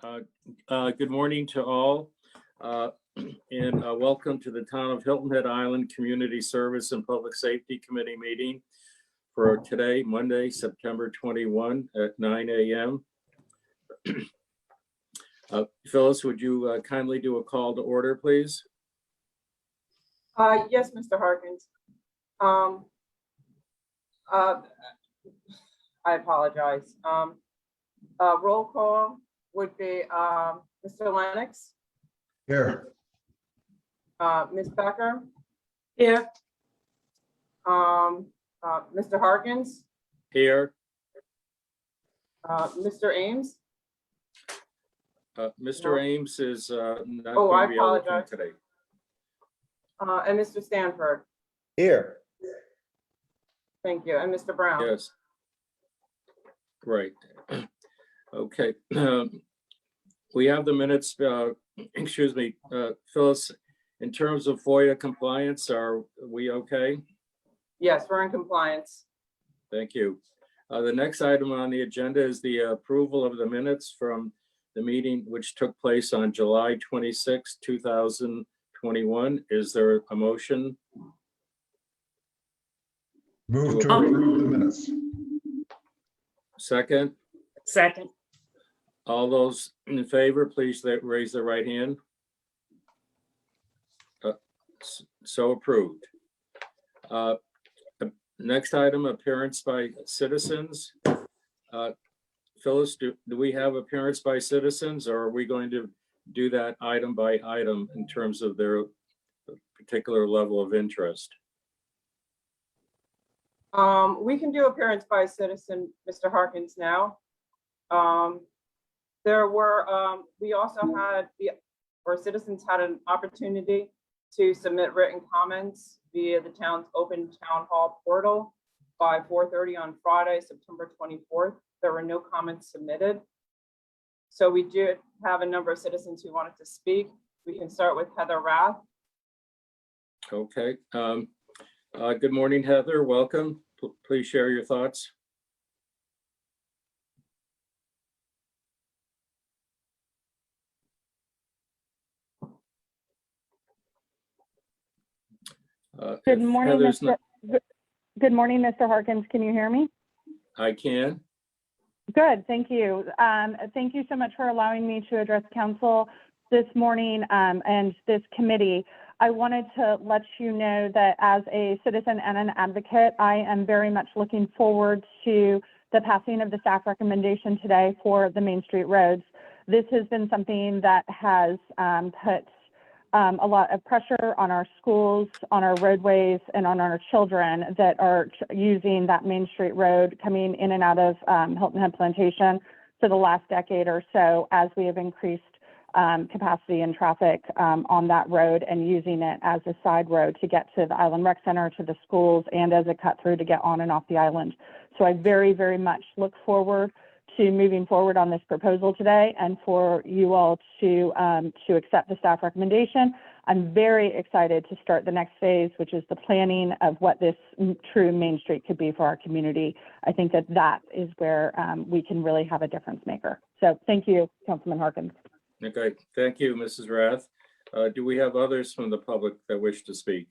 Good morning to all, and welcome to the Town of Hilton Head Island Community Service and Public Safety Committee meeting for today, Monday, September 21 at 9 a.m. Phyllis, would you kindly do a call to order, please? Yes, Mr. Harkins. I apologize. Roll call would be Mr. Lennox. Here. Ms. Becker. Here. Mr. Harkins. Here. Mr. Ames. Mr. Ames is not Oh, going I to be able to come apologize. today. And Mr. Stanford. Here. Thank you. And Mr. Brown. Yes. Great. Okay. We have the minutes, excuse me, Phyllis, in terms of FOIA compliance, are we okay? Yes, we're in compliance. Thank you. The next item on the agenda is the approval of the minutes from the meeting which took place on July 26, 2021. Is there a motion? Move to approve the minutes. Second? Second. All those in favor, please raise their right hand. So approved. Next item, appearance by citizens. Phyllis, do we have appearance by citizens, or are we going to do that item by item in terms of their particular level of interest? We can do appearance by citizen, Mr. Harkins, now. We also had, citizens had an opportunity to submit written comments via the town's open town hall portal by 4:30 on Friday, September 24th. There were no comments submitted. So we did have a number of citizens who wanted to speak. We can start with Heather Rath. Okay. Good morning, Heather. Welcome. Please share your thoughts. Good morning, Mr. Good morning, Mr. Harkins. Can you hear me? I can. Good, thank you. Thank you so much for allowing me to address council this morning and this committee. I wanted to let you know that as a citizen and an advocate, I am very much looking forward to the passing of the staff recommendation today for the Main Street roads. This has been something that has put a lot of pressure on our schools, on our roadways, and on our children that are using that Main Street road coming in and out of Hilton Head Plantation for the last decade or so, as we have increased capacity and traffic on that road and using it as a side road to get to the Island Rec Center, to the schools, and as a cut through to get on and off the island. So I very, very much look forward to moving forward on this proposal today and for you all to accept the staff recommendation. I'm very excited to start the next phase, which is the planning of what this true Main Street could be for our community. I think that that is where we can really have a difference maker. So thank you, Councilman Harkins. Okay, thank you, Mrs. Rath. Do we have others from the public that wish to speak?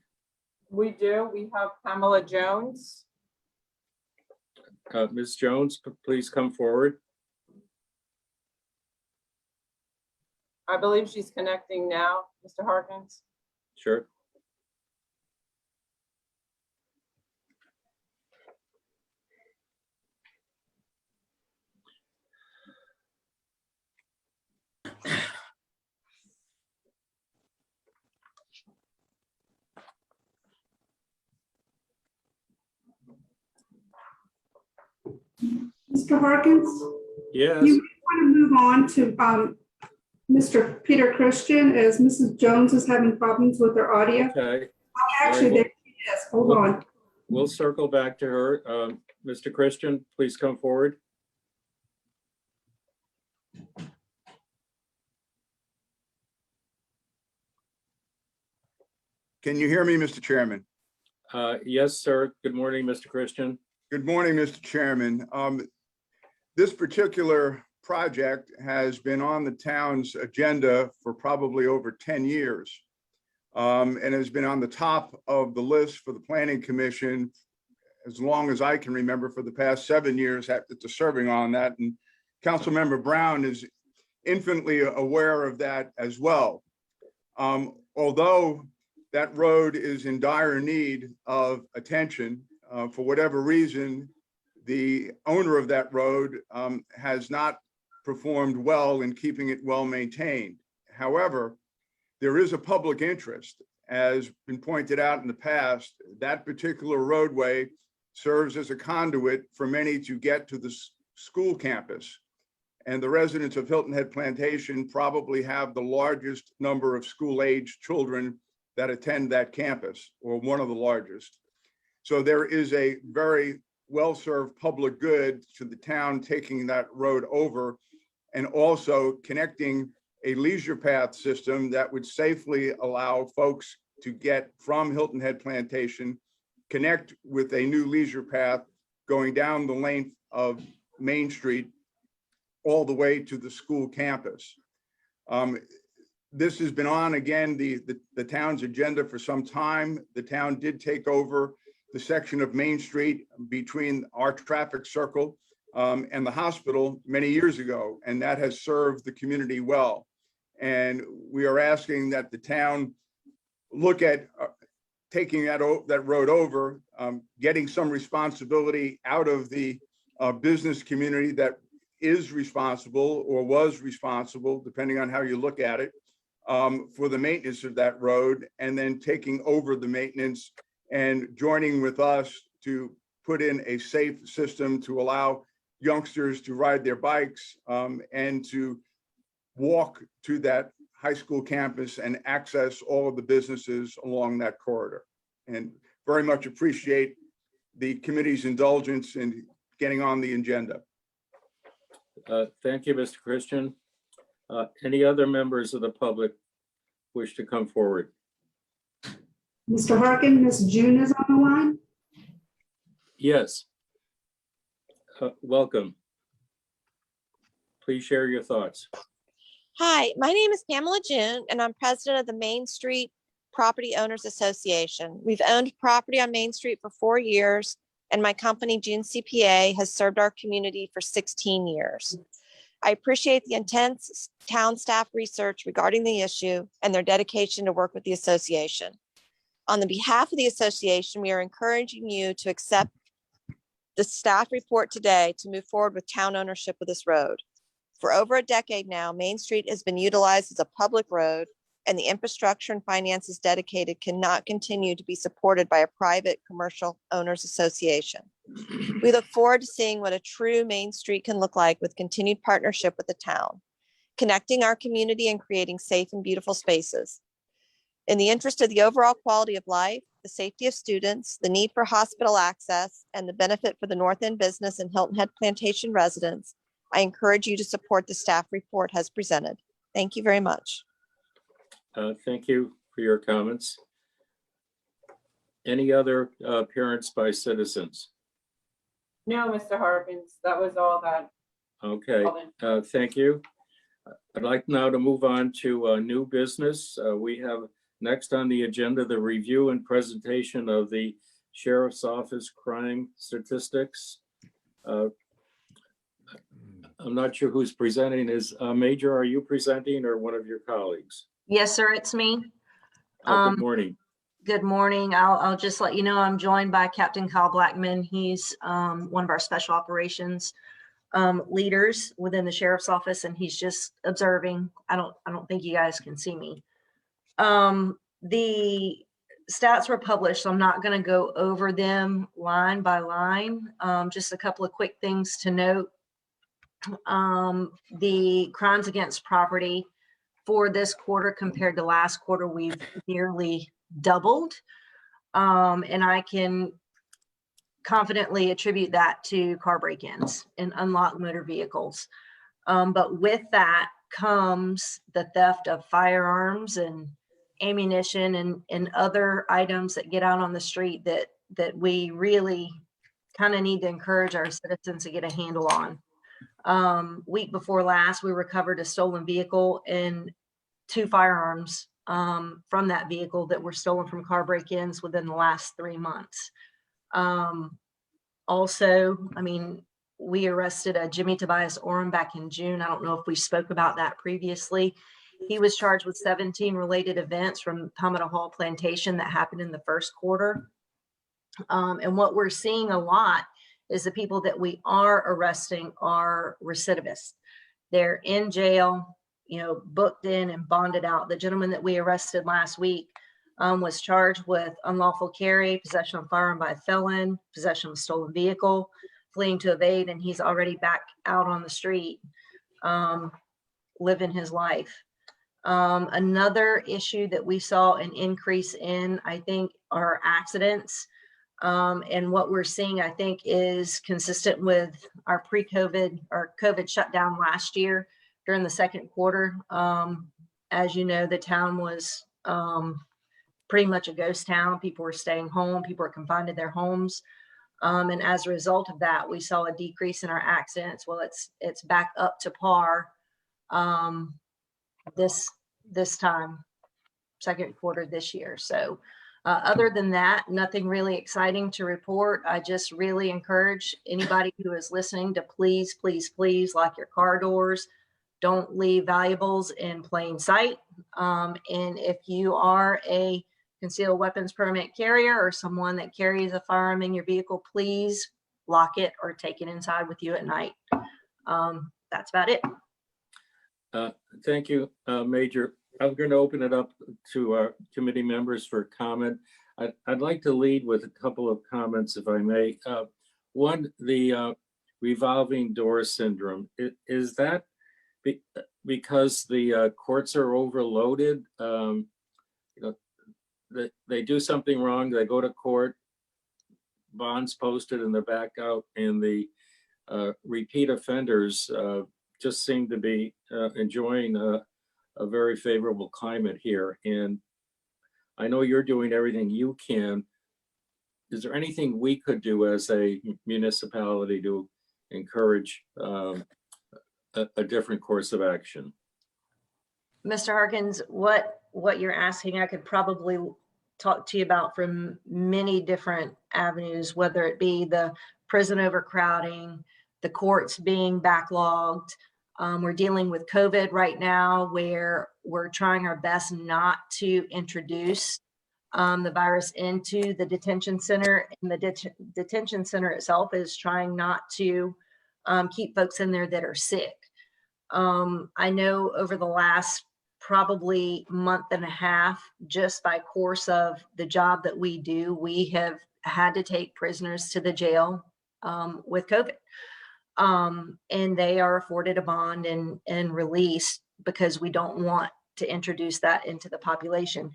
We do. We have Pamela Jones. Ms. Jones, please come forward. I believe she's connecting now, Mr. Harkins. Sure. Mr. Harkins? Yes. You want to move on to Mr. Peter Christian, as Mrs. Jones is having problems with her audio. Okay. Actually, there she is. Hold on. We'll circle back to her. Mr. Christian, please come forward. Can you hear me, Mr. Chairman? Yes, sir. Good morning, Mr. Christian. Good morning, Mr. Chairman. This particular project has been on the town's agenda for probably over 10 years. And has been on the top of the list for the Planning Commission as long as I can remember, for the past 7 years after serving on that. And Councilmember Brown is infinitely aware of that as well. Although that road is in dire need of attention, for whatever reason, the owner of that road has not performed well in keeping it well maintained. However, there is a public interest, as been pointed out in the past. That particular roadway serves as a conduit for many to get to the school campus. And the residents of Hilton Head Plantation probably have the largest number of school-aged children that attend that campus, or one of the largest. So there is a very well-served public good to the town taking that road over, and also connecting a leisure path system that would safely allow folks to get from Hilton Head Plantation, connect with a new leisure path going down the length of Main Street all the way to the school campus. This has been on, again, the town's agenda for some time. The town did take over the section of Main Street between our traffic circle and the hospital many years ago, and that has served the community well. And we are asking that the town look at taking that road over, getting some responsibility out of the business community that is responsible or was responsible, depending on how you look at it, for the maintenance of that road, and then taking over the maintenance and joining with us to put in a safe system to allow youngsters to ride their bikes and to walk to that high school campus and access all of the businesses along that corridor. And very much appreciate the committee's indulgence in getting on the agenda. Thank you, Mr. Christian. Any other members of the public wish to come forward? Mr. Harkins, Ms. June is on the line. Yes. Welcome. Please share your thoughts. Hi, my name is Pamela June, and I'm president of the Main Street Property Owners Association. We've owned property on Main Street for 4 years, and my company, June CPA, has served our community for 16 years. I appreciate the intense town staff research regarding the issue and their dedication to work with the association. On the behalf of the association, we are encouraging you to accept the staff report today to move forward with town ownership of this road. For over a decade now, Main Street has been utilized as a public road, and the infrastructure and finances dedicated cannot continue to be supported by a private commercial owners association. We look forward to seeing what a true Main Street can look like with continued partnership with the town, connecting our community and creating safe and beautiful spaces. In the interest of the overall quality of life, the safety of students, the need for hospital access, and the benefit for the North End business and Hilton Head Plantation residents, I encourage you to support the staff report as presented. Thank you very much. Thank you for your comments. Any other appearance by citizens? No, Mr. Harkins, that was all that. Okay, thank you. I'd like now to move on to new business. We have next on the agenda the review and presentation of the Sheriff's Office crime statistics. I'm not sure who's presenting. Is Major, are you presenting, or one of your colleagues? Yes, sir, it's me. Good morning. Good morning. I'll just let you know I'm joined by Captain Kyle Blackman. He's one of our special operations leaders within the Sheriff's Office, and he's just observing. I don't think you guys can see me. The stats were published, so I'm not going to go over them line by line. Just a couple of quick things to note. The crimes against property for this quarter compared to last quarter, we've nearly doubled. And I can confidently attribute that to car break-ins and unlocked motor vehicles. But with that comes the theft of firearms and ammunition and other items that get out on the street that we really kind of need to encourage our citizens to get a handle on. Week before last, we recovered a stolen vehicle and 2 firearms from that vehicle that were stolen from car break-ins within the last 3 months. Also, I mean, we arrested a Jimmy Tobias Orem back in June. I don't know if we spoke about that previously. He was charged with 17 related events from Palmetto Hall Plantation that happened in the first quarter. And what we're seeing a lot is the people that we are arresting are recidivists. They're in jail, you know, booked in and bonded out. The gentleman that we arrested last week was charged with unlawful carry, possession of firearm by a felon, possession of a stolen vehicle, fleeing to evade, and he's already back out on the street, living his life. Another issue that we saw an increase in, I think, are accidents. And what we're seeing, I think, is consistent with our pre-COVID or COVID shutdown last year during the second quarter. As you know, the town was pretty much a ghost town. People were staying home. People were confined to their homes. And as a result of that, we saw a decrease in our accidents. Well, it's back up to par this time, second quarter this year. So other than that, nothing really exciting to report. I just really encourage anybody who is listening to please, please, please lock your car doors. Don't leave valuables in plain sight. And if you are a concealed weapons permit carrier or someone that carries a firearm in your vehicle, please lock it or take it inside with you at night. That's about it. Thank you, Major. I'm going to open it up to our committee members for comment. I'd like to lead with a couple of comments, if I may. One, the revolving door syndrome. Is that because the courts are overloaded? You know, they do something wrong, they go to court, bonds posted, and they're back out, and the repeat offenders just seem to be enjoying a very favorable climate here. And I know you're doing everything you can. Is there anything we could do as a municipality to encourage a different course of action? Mr. Harkins, what you're asking, I could probably talk to you about from many different avenues, whether it be the prison overcrowding, the courts being backlogged. We're dealing with COVID right now, where we're trying our best not to introduce the virus into the detention center, and the detention center itself is trying not to keep folks in there that are sick. I know over the last probably month and a half, just by course of the job that we do, we have had to take prisoners to the jail with COVID. And they are afforded a bond and released because we don't want to introduce that into the population.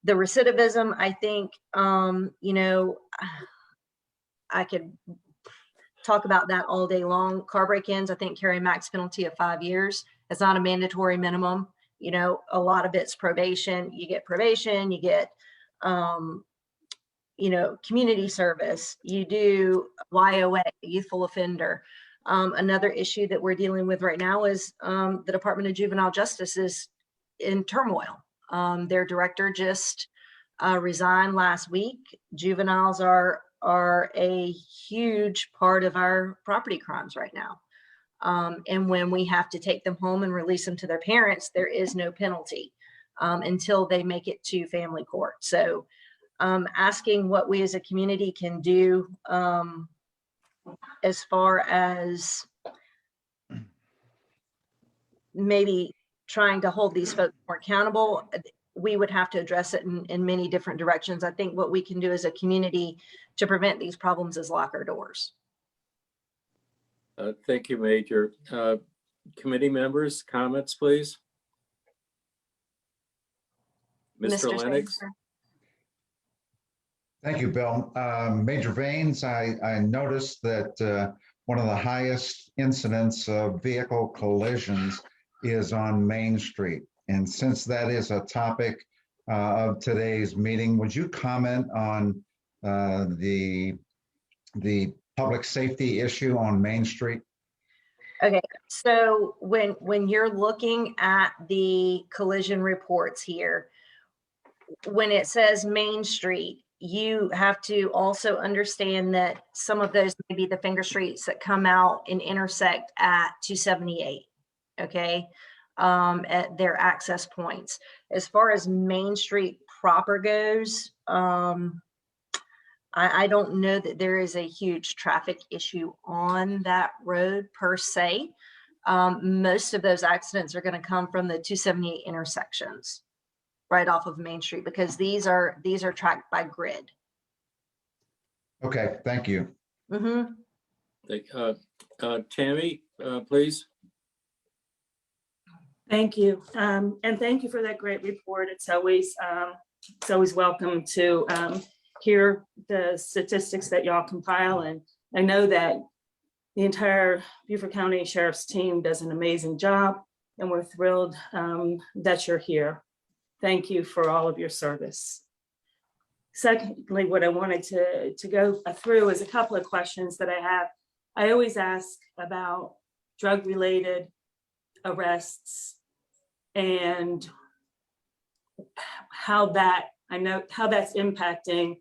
The recidivism, I think, you know, I could talk about that all day long. Car break-ins, I think, carry a max penalty of 5 years. It's not a mandatory minimum. You know, a lot of it's probation. You get probation, you get, you know, community service. You do YOA, youthful offender. Another issue that we're dealing with right now is the Department of Juvenile Justice is in turmoil. Their director just resigned last week. Juveniles are a huge part of our property crimes right now. And when we have to take them home and release them to their parents, there is no penalty until they make it to family court. So asking what we as a community can do as far as maybe trying to hold these folks more accountable, we would have to address it in many different directions. I think what we can do as a community to prevent these problems is lock our doors. Thank you, Major. Committee members, comments, please. Mr. Lennox. Spencer. Thank you, Bill. Major Veins, I noticed that one of the highest incidents of vehicle collisions is on Main Street. And since that is a topic of today's meeting, would you comment on the public safety issue on Main Street? Okay, so when you're looking at the collision reports here, when it says Main Street, you have to also understand that some of those may be the finger streets that come out and intersect at 278, okay? At their access points. As far as Main Street proper goes, I don't know that there is a huge traffic issue on that road per se. Most of those accidents are going to come from the 278 intersections right off of Main Street because these are tracked by grid. Okay, thank you. Mm-hmm. Tammy, please. Thank you. And thank you for that great report. It's always welcome to hear the statistics that y'all compile. And I know that the entire Beaufort County Sheriff's team does an amazing job, and we're thrilled that you're here. Thank you for all of your service. Secondly, what I wanted to go through is a couple of questions that I have. I always ask about drug-related arrests and how that's impacting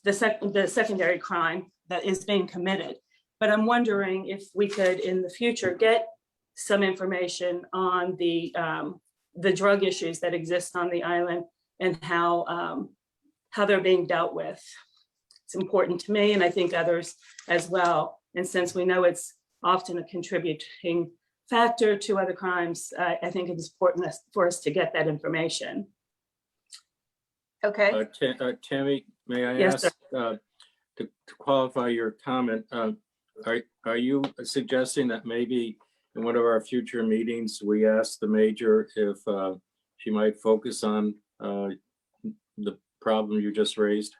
the secondary crime that is being committed. But I'm wondering if we could in the future get some information on the drug issues that exist on the island and how they're being dealt with. It's important to me, and I think others as well. And since we know it's often a contributing factor to other crimes, I think it's important for us to get that information. Okay. Tammy, may I Yes, ask to qualify your comment? Are you suggesting that maybe in one of our future meetings we ask the major if she might focus on the problem you just raised?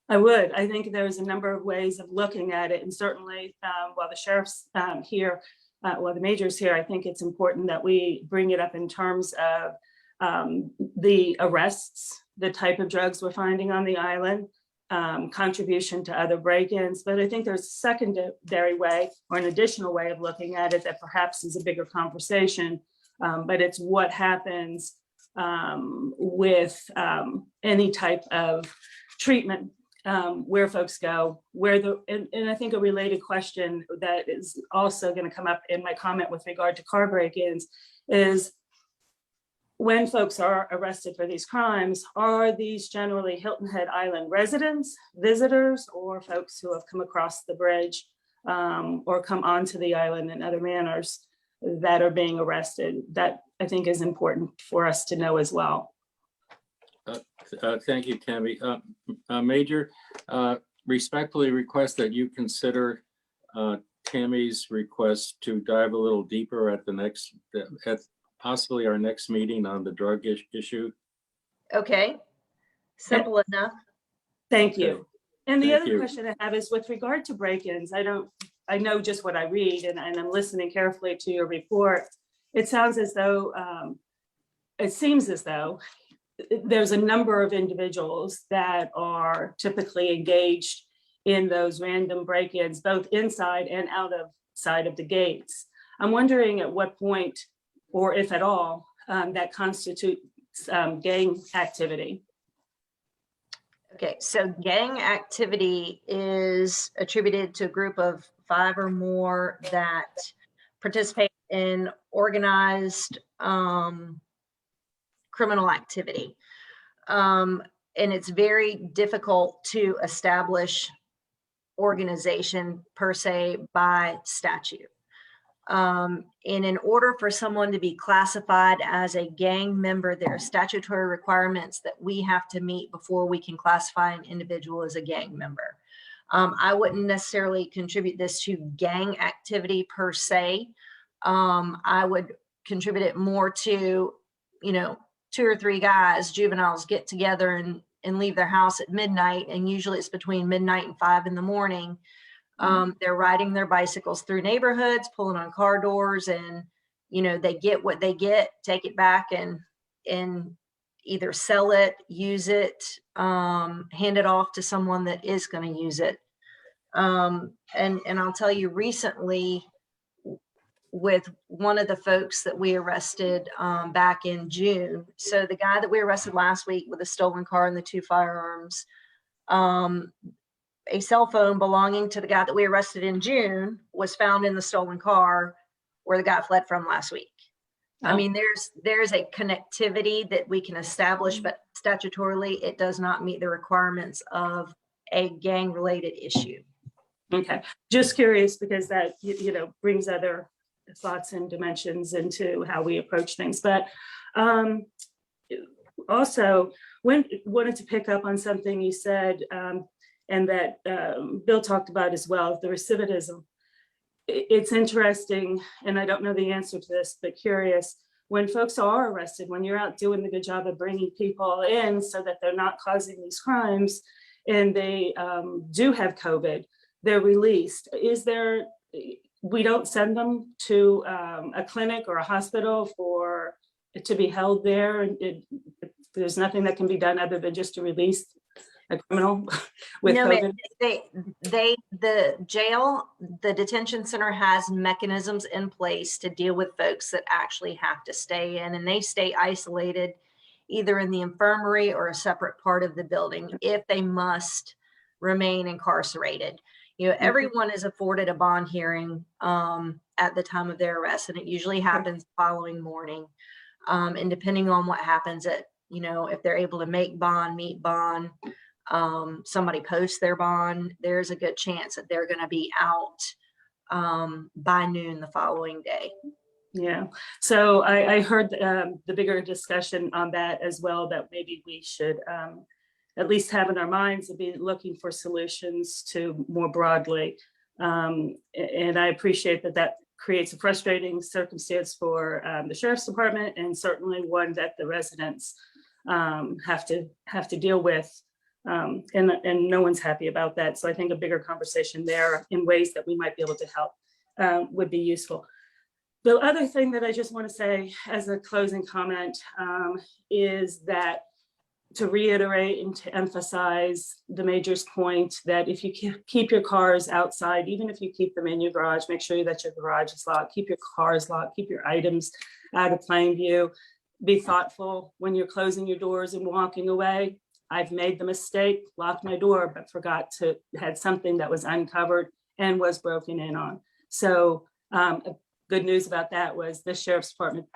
I would. I think there's a number of ways of looking at it, and certainly while the sheriff's here, while the major's here, I think it's important that we bring it up in terms of the arrests, the type of drugs we're finding on the island, contribution to other break-ins. But I think there's a secondary way or an additional way of looking at it that perhaps is a bigger conversation, but it's what happens with any type of treatment, where folks go, and I think a related question that is also going to come up in my comment with regard to car break-ins is when folks are arrested for these crimes, are these generally Hilton Head Island residents, visitors, or folks who have come across the bridge or come onto the island in other manners that are being arrested? That I think is important for us to know as well. Thank you, Tammy. Major, respectfully request that you consider Tammy's request to dive a little deeper at possibly our next meeting on the drug issue. Okay. Simple enough. Thank you. And the Thank other you. question I have is with regard to break-ins. I know just what I read, and I'm listening carefully to your report. It seems as though there's a number of individuals that are typically engaged in those random break-ins, both inside and outside of the gates. I'm wondering at what point, or if at all, that constitutes gang activity. Okay, so gang activity is attributed to a group of 5 or more that participate in organized criminal activity. And it's very difficult to establish organization per se by statute. And in order for someone to be classified as a gang member, there are statutory requirements that we have to meet before we can classify an individual as a gang member. I wouldn't necessarily contribute this to gang activity per se. I would contribute it more to, 2 or 3 guys, juveniles, get together and leave their house at midnight. And usually it's between midnight and 5 in the morning. They're riding their bicycles through neighborhoods, pulling on car doors, and, they get what they get, take it back and either sell it, use it, hand it off to someone that is going to use it. And I'll tell you, recently with one of the folks that we arrested back in June. So the guy that we arrested last week with a stolen car and the 2 firearms, a cell phone belonging to the guy that we arrested in June was found in the stolen car where the guy fled from last week. I Oh. mean, there's a connectivity that we can establish, but statutorily, it does not meet the requirements of a gang-related issue. Okay, just curious because that, brings other thoughts and dimensions into how we approach things. But also, wanted to pick up on something you said, and that Bill talked about as well, the recidivism. It's interesting, and I don't know the answer to this, but curious, when folks are arrested, when you're out doing the good job of bringing people in so that they're not causing these crimes, and they do have COVID, they're released. We don't send them to a clinic or a hospital to be held there. There's nothing that can be done other than just to release a criminal with No, COVID. the jail, the detention center has mechanisms in place to deal with folks that actually have to stay in, and they stay isolated either in the infirmary or a separate part of the building if they must remain incarcerated. Everyone is afforded a bond hearing at the time of their arrest, and it usually happens the following morning. And depending on what happens if they're able to make bond, meet bond, somebody posts their bond, there's a good chance that they're going to be out by noon the following day. Yeah, so I heard the bigger discussion on that as well, that maybe we should at least have in our minds and be looking for solutions to more broadly. And I appreciate that creates a frustrating circumstance for the sheriff's department, and certainly one that the residents have to deal with. And no one's happy about that. So I think a bigger conversation there in ways that we might be able to help would be useful. The other thing that I just want to say as a closing comment is that, to reiterate and to emphasize the major's point, that if you keep your cars outside, even if you keep them in your garage, make sure that your garage is locked, keep your cars locked, keep your items out of plain view, be thoughtful when you're closing your doors and walking away. I've made the mistake, locked my door, but had something that was uncovered and was broken in on. So good news about that was the sheriff's department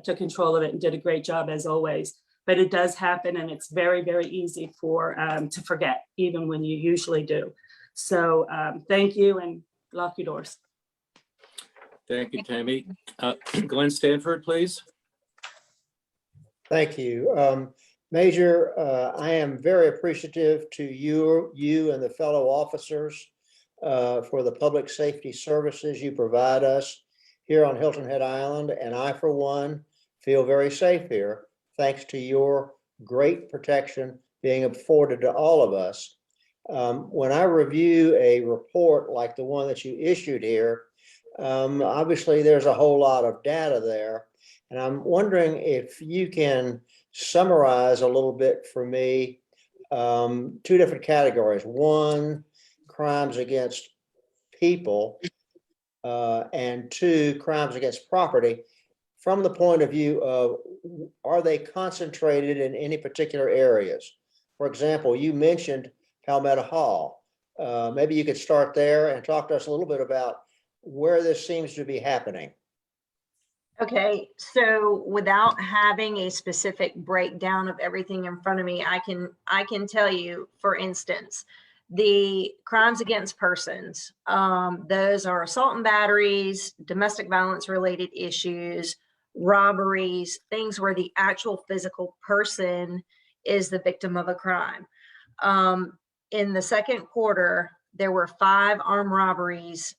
took control of it and did a great job as always. But it does happen, and it's very, very easy to forget, even when you usually do. So thank you, and lock your doors. Thank you, Tammy. Glenn Stanford, please. Thank you. Major, I am very appreciative to you and the fellow officers for the public safety services you provide us here on Hilton Head Island. And I, for one, feel very safe here, thanks to your great protection being afforded to all of us. When I review a report like the one that you issued here, obviously there's a whole lot of data there. And I'm wondering if you can summarize a little bit for me, 2 different categories. One, crimes against people, and 2, crimes against property, from the point of view of, are they concentrated in any particular areas? For example, you mentioned Palmetto Hall. Maybe you could start there and talk to us a little bit about where this seems to be happening. Okay, so without having a specific breakdown of everything in front of me, I can tell you, for instance, the crimes against persons, those are assault and batteries, domestic violence related issues, robberies, things where the actual physical person is the victim of a crime. In the second quarter, there were 5 armed robberies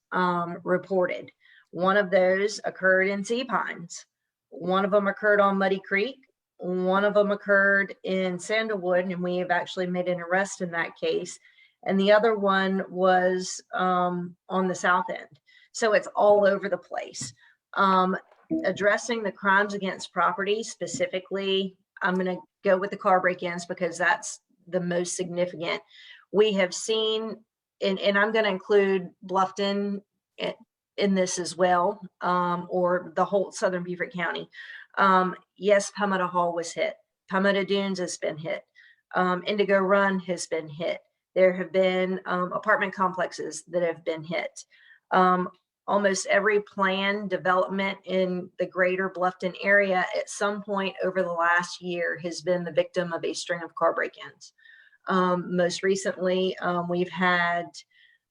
reported. One of those occurred in Sea Pines. One of them occurred on Muddy Creek. One of them occurred in Sandalwood, and we have actually made an arrest in that case. And the other one was on the south end. So it's all over the place. Addressing the crimes against property specifically, I'm going to go with the car break-ins because that's the most significant. We have seen, and I'm going to include Bluffton in this as well, or the whole Southern Beaufort County. Yes, Palmetto Hall was hit. Palmetto Dunes has been hit. Indigo Run has been hit. There have been apartment complexes that have been hit. Almost every planned development in the greater Bluffton area at some point over the last year has been the victim of a string of car break-ins. Most recently, we've had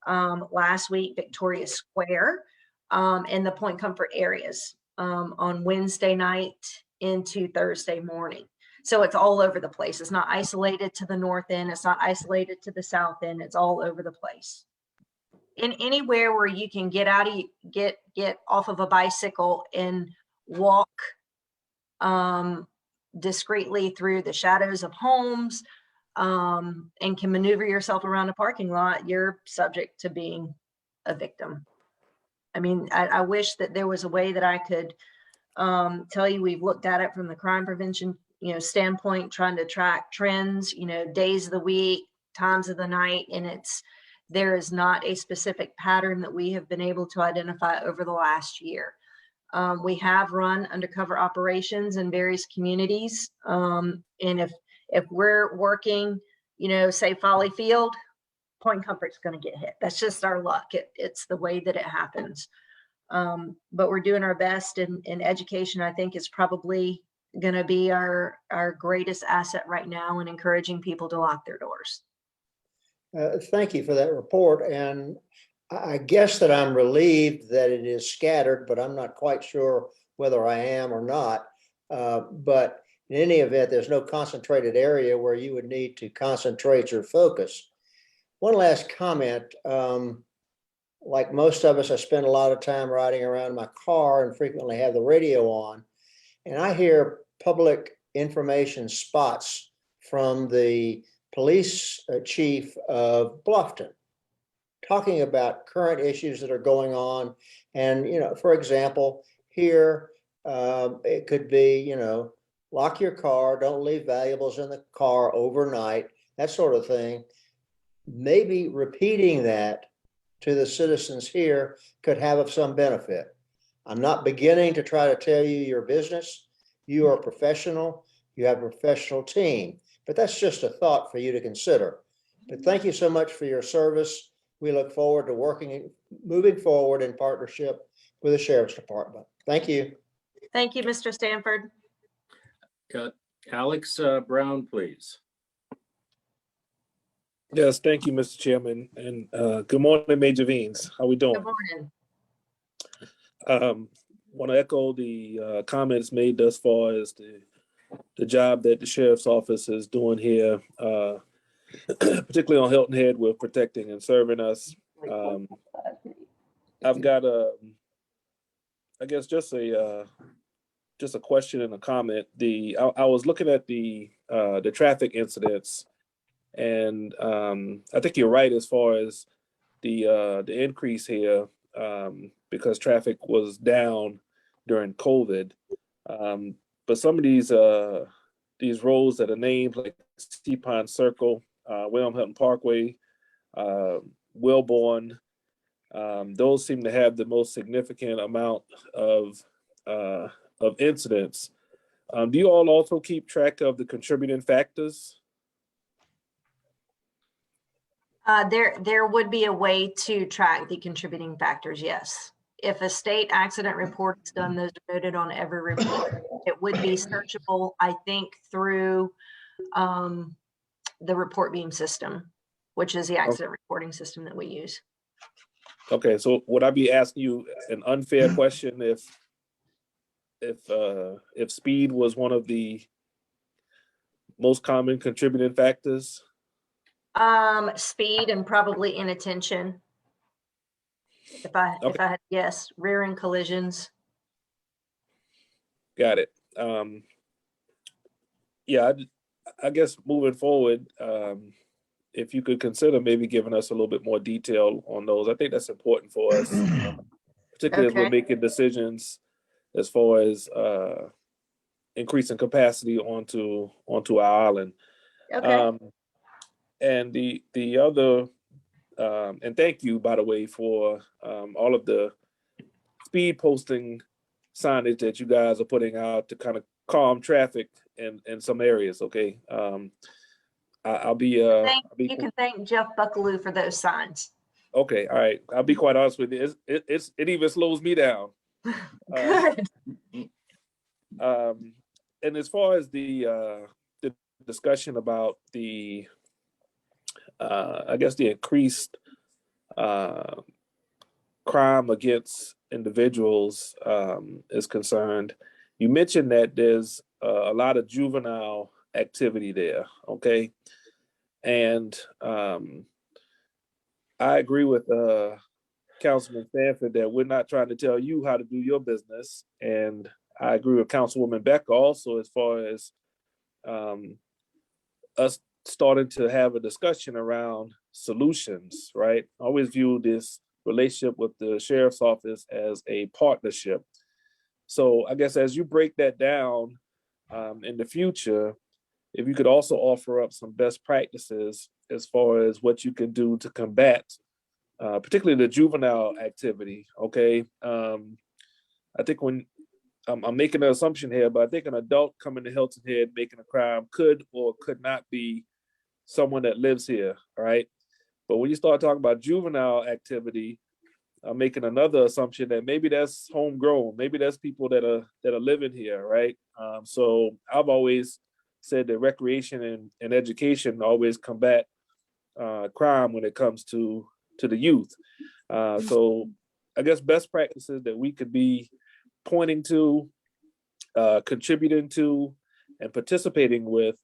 last week Victoria Square and the Point Comfort areas on Wednesday night into Thursday morning. So it's all over the place. It's not isolated to the north end. It's not isolated to the south end. It's all over the place. In anywhere where you can get out of get off of a bicycle and walk discreetly through the shadows of homes and can maneuver yourself around a parking lot, you're subject to being a victim. I mean, I wish that there was a way that I could tell you we've looked at it from the crime prevention, standpoint, trying to track trends, days of the week, times of the night, and there is not a specific pattern that we have been able to identify over the last year. We have run undercover operations in various communities. And if we're working, say Folly Field, Point Comfort's going to get hit. That's just our luck. It's the way that it happens. But we're doing our best, in education, I think, is probably going to be our greatest asset right now in encouraging people to lock their doors. Thank you for that report. And I guess that I'm relieved that it is scattered, but I'm not quite sure whether I am or not. But in any event, there's no concentrated area where you would need to concentrate your focus. One last comment. Like most of us, I spend a lot of time riding around my car and frequently have the radio on. And I hear public information spots from the police chief of Bluffton talking about current issues that are going on. And, for example, here it could be, lock your car, don't leave valuables in the car overnight, that sort of thing. Maybe repeating that to the citizens here could have of some benefit. I'm not beginning to try to tell you your business. You are a professional, you have a professional team, but that's just a thought for you to consider. But thank you so much for your service. We look forward to moving forward in partnership with the Sheriff's Department. Thank you. Thank you, Mr. Stanford. Alex Brown, please. Yes, thank you, Mr. Chairman, and good morning, Major Veens. How we doing? Good morning. Want to echo the comments made thus far as the job that the Sheriff's Office is doing here, particularly on Hilton Head with protecting and serving us. I've got I guess just a question and a comment. I was looking at the traffic incidents. And I think you're right as far as the increase here, because traffic was down during COVID. But some of these roads that are named, like Sea Pond Circle, William Hilton Parkway, Wilborn, those seem to have the most significant amount of incidents. Do you all also keep track of the contributing factors? There would be a way to track the contributing factors, yes. If a state accident report is done, those are noted on every report. It would be searchable, I think, through the report beam system, which is the accident reporting system that we use. Okay, so would I be asking you an unfair question if speed was one of the most common contributing factors? Speed and probably inattention. If I had to guess, rear end collisions. Got it. Yeah, I guess moving forward, if you could consider maybe giving us a little bit more detail on those. I think that's important for us, particularly as we're making decisions as far as increasing capacity onto our island. Okay. And the other, and thank you, by the way, for all of the speed posting signage that you guys are putting out to kind of calm traffic in some areas. Okay. I'll be, You can thank Jeff Buckaloo for those signs. okay. All right. I'll be quite honest with you. It even slows me down. Good. And as far as the discussion about the, I guess the increased crime against individuals is concerned, you mentioned that there's a lot of juvenile activity there. Okay. And I agree with Councilman Sanford that we're not trying to tell you how to do your business. And I agree with Councilwoman Becker also, as far as us starting to have a discussion around solutions, right? I always view this relationship with the sheriff's office as a partnership. So I guess as you break that down in the future, if you could also offer up some best practices as far as what you can do to combat, particularly the juvenile activity. Okay. I think when I'm making an assumption here, but I think an adult coming to Hilton Head making a crime could or could not be someone that lives here. All right. But when you start talking about juvenile activity, I'm making another assumption that maybe that's homegrown. Maybe that's people that are living here, right? So I've always said that recreation and education always combat crime when it comes to the youth. So I guess best practices that we could be pointing to, contributing to, and participating with,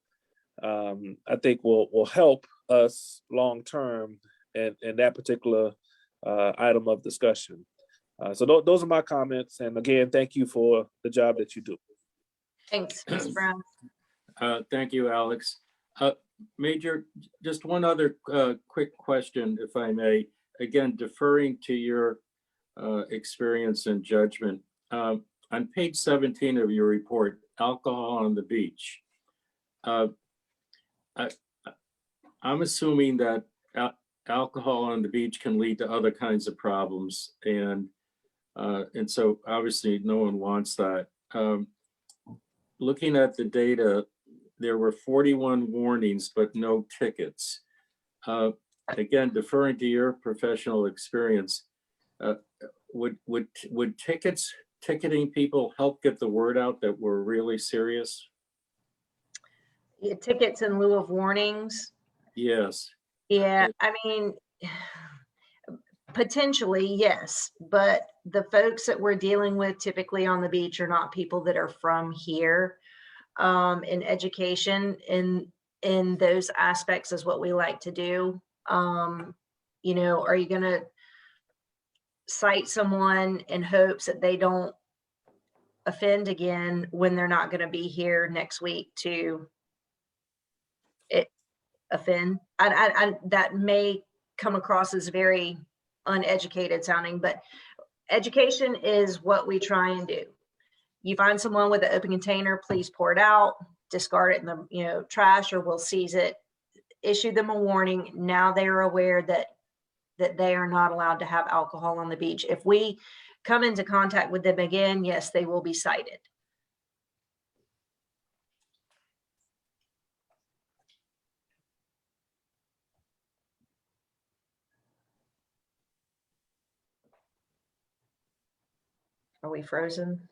I think will help us long term in that particular item of discussion. So those are my comments. And again, thank you for the job that you do. Thanks, Mr. Brown. Thank you, Alex. Major, just one other quick question, if I may. Again, deferring to your experience and judgment. On page 17 of your report, alcohol on the beach. I'm assuming that alcohol on the beach can lead to other kinds of problems, and so obviously no one wants that. Looking at the data, there were 41 warnings, but no tickets. Again, deferring to your professional experience, would ticketing people help get the word out that we're really serious? Yeah, tickets in lieu of warnings. Yes. Yeah, I mean, potentially, yes, but the folks that we're dealing with typically on the beach are not people that are from here. In education, in those aspects is what we like to do. You know, are you going to cite someone in hopes that they don't offend again when they're not going to be here next week to offend? I that may come across as very uneducated sounding, but education is what we try and do. You find someone with an open container, please pour it out, discard it in the trash, or we'll seize it. Issue them a warning. Now they are aware that they are not allowed to have alcohol on the beach. If we come into contact with them again, yes, they will be cited. Are we frozen?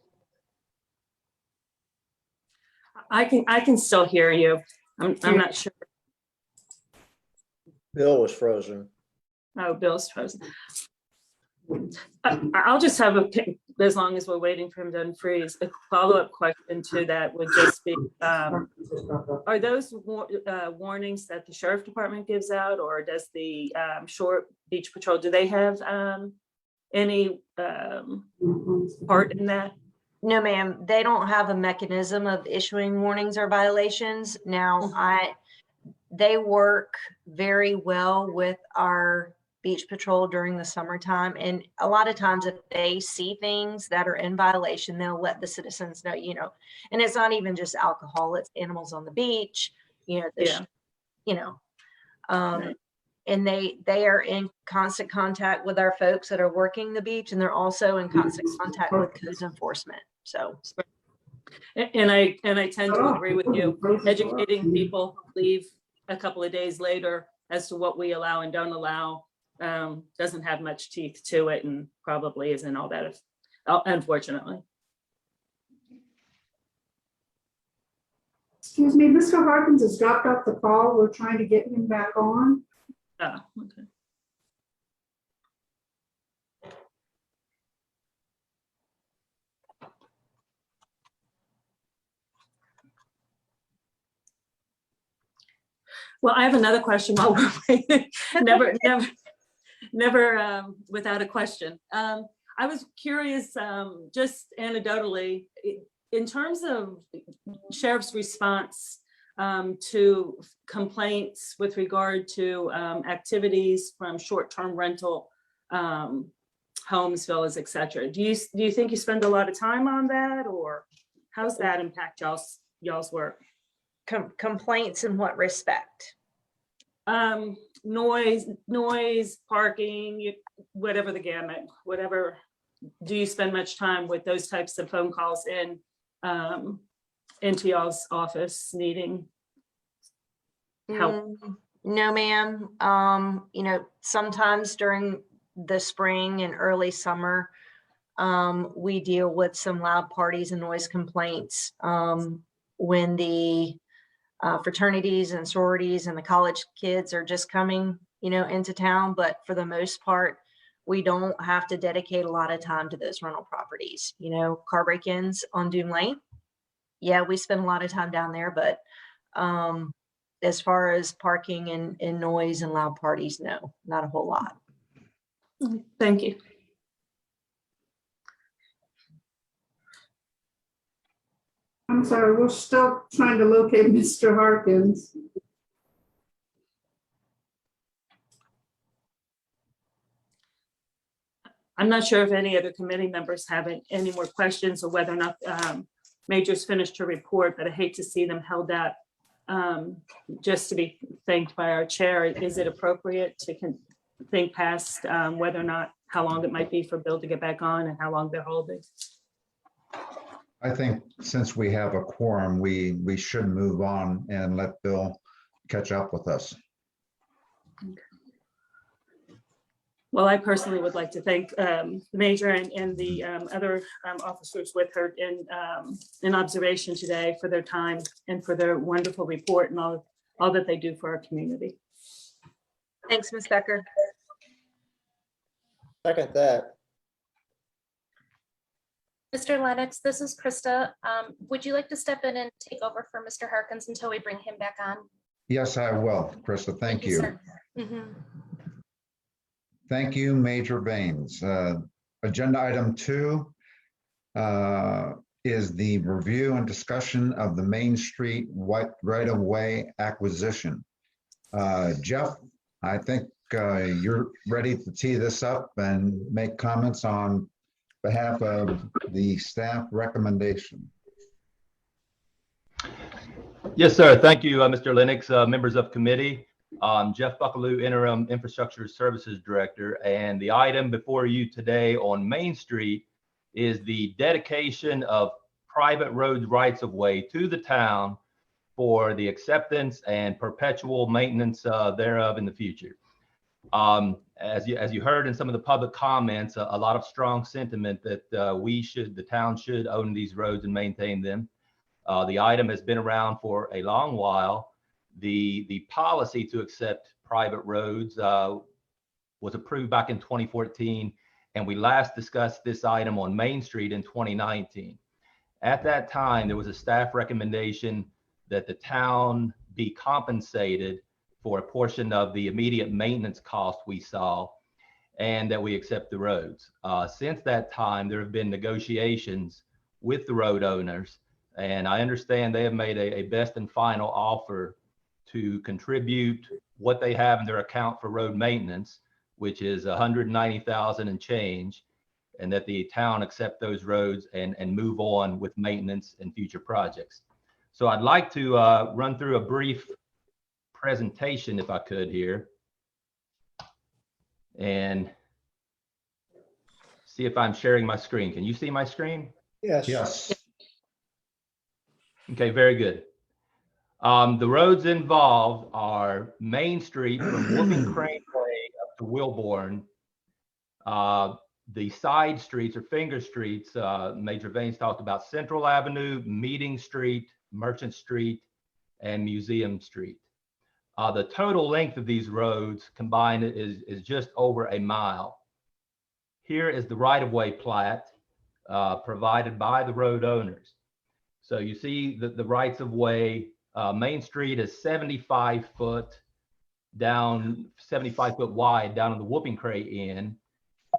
I can still hear you. I'm not sure. Bill was frozen. Oh, Bill's frozen. I'll just have as long as we're waiting for him to unfreeze, a follow-up question to that would just be, are those warnings that the sheriff department gives out, or does the Shore Beach Patrol, do they have any part in that? No, ma'am, they don't have a mechanism of issuing warnings or violations. Now, they work very well with our beach patrol during the summertime. And a lot of times if they see things that are in violation, they'll let the citizens know, and it's not even just alcohol, it's animals on the beach, Yeah. right. And they are in constant contact with our folks that are working the beach, and they're also in constant contact with code enforcement. So, And I tend to agree with you. Educating people leave a couple of days later as to what we allow and don't allow doesn't have much teeth to it, and probably isn't all that, unfortunately. Excuse me, Mr. Harkins has dropped off the call. We're trying to get him back on. Oh, okay. Well, I have another question while we're waiting. Never without a question. I was curious, just anecdotally, in terms of sheriff's response to complaints with regard to activities from short-term rental homes, villas, et cetera. Do you think you spend a lot of time on that, or how's that impact y'all's work? complaints in what respect? Noise, parking, whatever the gamut, whatever. Do you spend much time with those types of phone calls into y'all's office needing help? No, ma'am. Sometimes during the spring and early summer, we deal with some loud parties and noise complaints when the fraternities and sororities and the college kids are just coming, into town. But for the most part, we don't have to dedicate a lot of time to those rental properties. Car break-ins on Doom Lane. Yeah, we spend a lot of time down there, but as far as parking and noise and loud parties, no, not a whole lot. Thank you. I'm sorry, we're still trying to locate Mr. Harkins. I'm not sure if any other committee members have any more questions, or whether or not Major's finished her report, but I hate to see them held up just to be thanked by our chair. Is it appropriate to think past whether or not, how long it might be for Bill to get back on and how long they're holding? I think since we have a quorum, we should move on and let Bill catch up with us. Well, I personally would like to thank the Major and the other officers with her in observation today for their time and for their wonderful report and all that they do for our community. Thanks, Ms. Becker. Second that. Mr. Lennox, this is Krista. Would you like to step in and take over for Mr. Harkins until we bring him back on? Yes, I will, Krista. Thank you. Sir. Thank you, Major Baines. Agenda item 2 is the review and discussion of the Main Street right-of-way acquisition. Jeff, I think you're ready to tee this up and make comments on behalf of the staff recommendation. Yes, sir. Thank you, Mr. Lennox, members of committee. Jeff Buckaloo, Interim Infrastructure Services Director, and the item before you today on Main Street is the dedication of private roads rights of way to the town for the acceptance and perpetual maintenance thereof in the future. As you heard in some of the public comments, a lot of strong sentiment that the town should own these roads and maintain them. The item has been around for a long while. The policy to accept private roads was approved back in 2014, and we last discussed this item on Main Street in 2019. At that time, there was a staff recommendation that the town be compensated for a portion of the immediate maintenance cost we saw, and that we accept the roads. Since that time, there have been negotiations with the road owners, and I understand they have made a best and final offer to contribute what they have in their account for road maintenance, which is $190,000 and change, and that the town accept those roads and move on with maintenance and future projects. So I'd like to run through a brief presentation, if I could here. and see if I'm sharing my screen. Can you see my screen? Yes. Yes. Okay, very good. The roads involved are Main Street from Whooping Crane Way up to Wilborn. The side streets or finger streets, Major Vanes talked about Central Avenue, Meeting Street, Merchant Street, and Museum Street. The total length of these roads combined is just over a mile. Here is the right-of-way plat provided by the road owners. So you see that the rights-of-way, Main Street is 75 foot down, 75 foot wide down on the Whooping Crane end.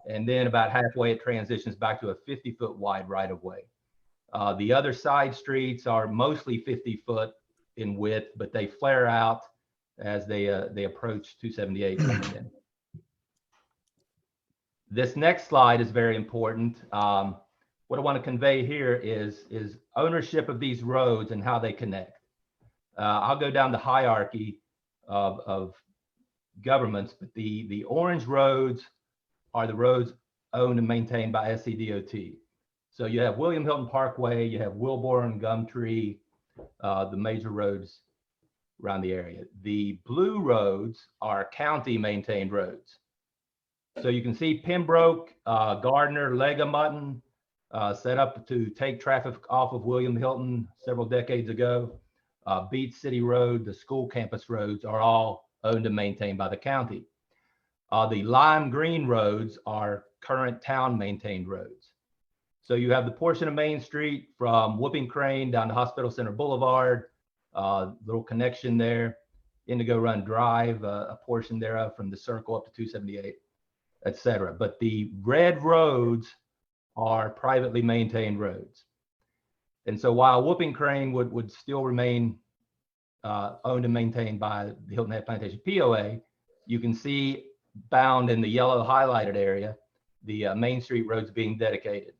And then about halfway, it transitions back to a 50-foot wide right-of-way. The other side streets are mostly 50 foot in width, but they flare out as they approach 278 coming in. This next slide is very important. What I want to convey here is ownership of these roads and how they connect. I'll go down the hierarchy of governments, but the orange roads are the roads owned and maintained by SCDOT. So you have William Hilton Parkway, you have Wilborn, Gumtree, the major roads around the area. The blue roads are county maintained roads. So you can see Pembroke, Gardner, Legamutton, set up to take traffic off of William Hilton several decades ago. Beach City Road, the school campus roads are all owned and maintained by the county. The lime green roads are current town maintained roads. So you have the portion of Main Street from Whooping Crane down to Hospital Center Boulevard, little connection there, Indigo Run Drive, a portion thereof from the circle up to 278, et cetera. But the red roads are privately maintained roads. And so while Whooping Crane would still remain owned and maintained by the Hilton Head Plantation POA, you can see bound in the yellow highlighted area, the Main Street roads being dedicated.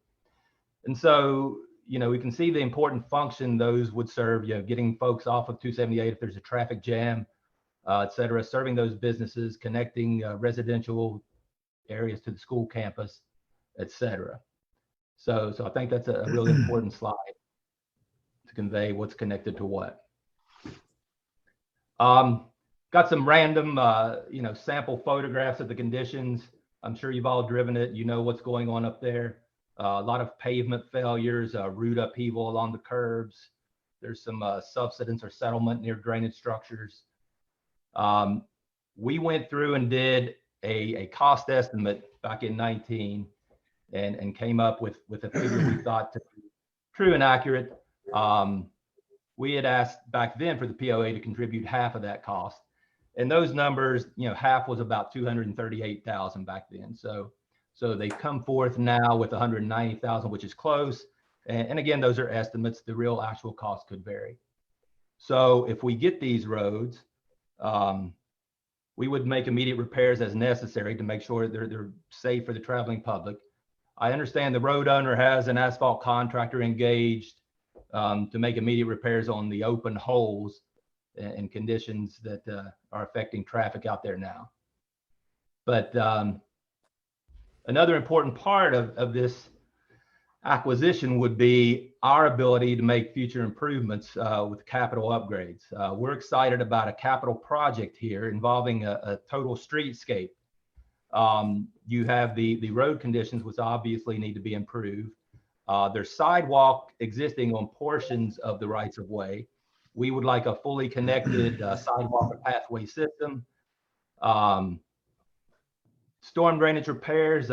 And so, you know, we can see the important function those would serve, you know, getting folks off of 278 if there's a traffic jam, et cetera, serving those businesses, connecting residential areas to the school campus, et cetera. So I think that's a really important slide to convey what's connected to what. Got some random, you know, sample photographs of the conditions. I'm sure you've all driven it. You know what's going on up there. A lot of pavement failures, root upheaval along the curbs. There's some subsidence or settlement near drainage structures. We went through and did a cost estimate back in 19 and came up with a figure we thought to be true and accurate. We had asked back then for the POA to contribute half of that cost. And those numbers, you know, half was about 238,000 back then. So they come forth now with 190,000, which is close. And again, those are estimates. The real actual cost could vary. So if we get these roads, we would make immediate repairs as necessary to make sure they're safe for the traveling public. I understand the road owner has an asphalt contractor engaged to make immediate repairs on the open holes and conditions that are affecting traffic out there now. But another important part of this acquisition would be our ability to make future improvements with capital upgrades. We're excited about a capital project here involving a total streetscape. You have the road conditions, which obviously need to be improved. There's sidewalk existing on portions of the rights of way. We would like a fully connected sidewalk or pathway system. Storm drainage repairs,